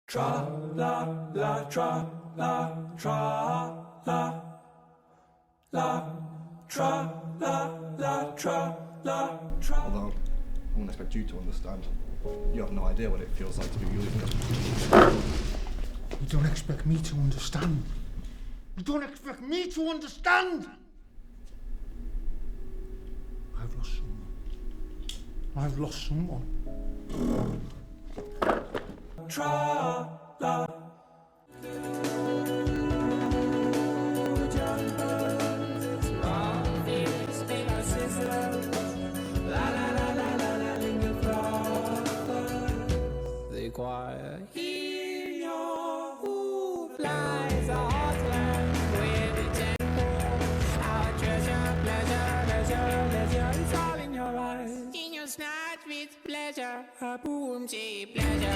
Tra la la tra la tra la la tra la la tra la tra. Although I wouldn't expect you to understand. You have no idea what it feels like to be used. You don't expect me to understand. You don't expect me to understand. I've lost someone. I've lost someone. Tra la. The choir in your who flies a heartland where the temple, our treasure, pleasure, it's all in your eyes. In your snatch with pleasure, a boom, pleasure.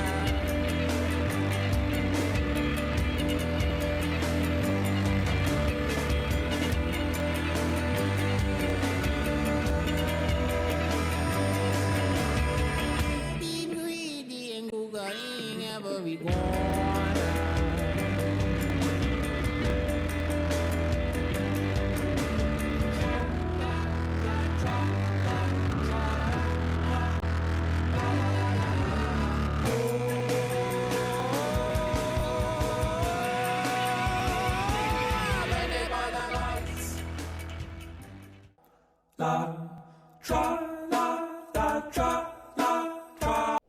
La tra la la tra la tra.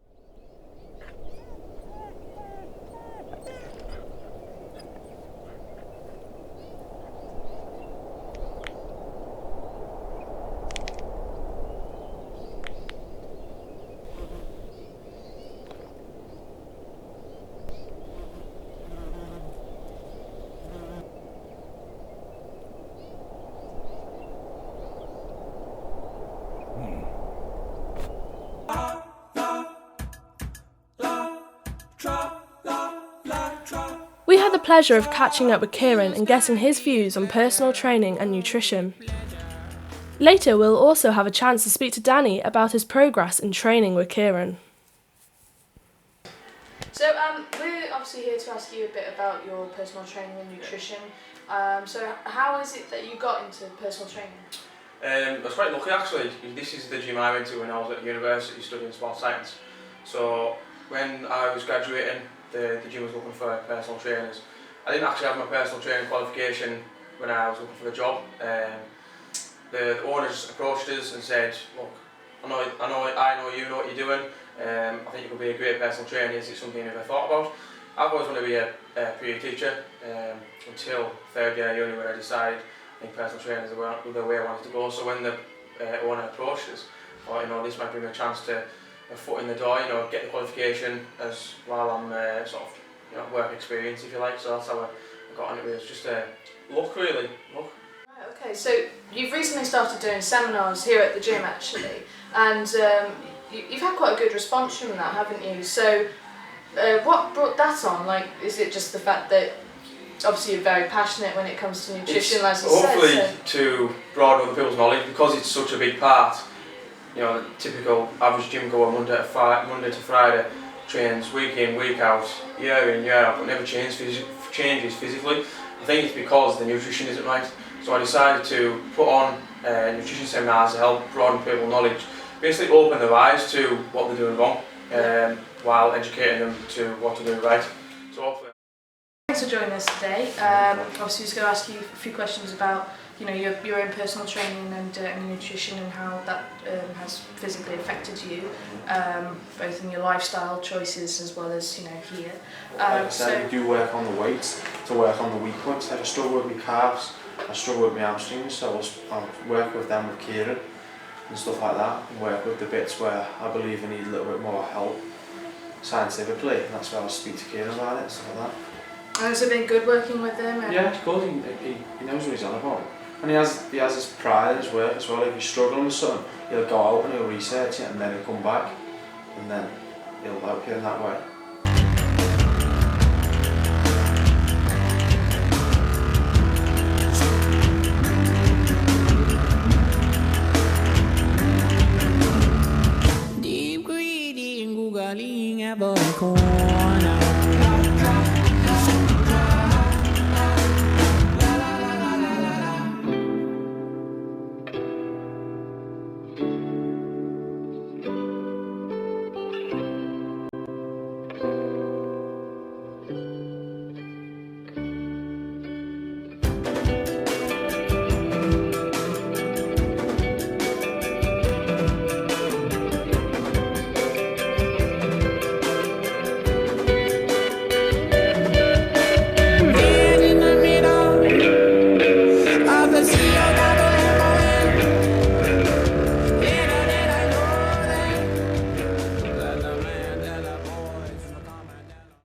We had the pleasure of catching up with Kieran and getting his views on personal training and nutrition. Later, we'll also have a chance to speak to Danny about his progress in training with Kieran. So, we're obviously here to ask you a bit about your personal training and nutrition. So, how is it that you got into personal training? I was quite lucky actually. This is the gym I went to when I was at university studying sports science. So when I was graduating, the gym was looking for personal trainers. I didn't actually have my personal training qualification when I was looking for the job. The owners approached us and said, look, I know you know what you're doing. I think you could be a great personal trainer. Is it something you've ever thought about? I've always wanted to be a PE teacher until third year uni when I decided I think personal training is the way I wanted to go. So when the owner approached us, I thought, this might bring me a chance to a foot in the door, get the qualification as while I'm work experience, if you like. So that's how I got into it. It's just luck, really. Luck. Right, okay, so you've recently started doing seminars here at the gym actually, and you've had quite a good response from that, haven't you? So what brought that on? Like, is it just the fact that obviously you're very passionate when it comes to nutrition, as you said? Hopefully to broaden other people's knowledge, because it's such a big part. Typical average gym goer Monday to Friday trains week in, week out, year in, year out, but never changes physically. I think it's because the nutrition isn't right. So I decided to put on nutrition seminars to help broaden people's knowledge, basically open their eyes to what they're doing wrong, while educating them to what to do right. So hopefully. Thanks for joining us today. Obviously, I was going to ask you a few questions about your own personal training and nutrition and how that has physically affected you, both in your lifestyle choices as well as here. Like I said, we do work on the weights to work on the weak points. Like I struggle with my calves, I struggle with my hamstrings, so I'll work with them with Kieran and stuff like that, and work with the bits where I believe I need a little bit more help scientifically, and that's where I'll speak to Kieran about it and stuff like that. And has it been good working with him? Yeah, it's good. He knows what he's on about. And he has his pride in his work as well. If he's struggling with something, he'll go out and he'll research it and then he'll come back and then he'll help you in that way. Deep greedy and googling ever cold.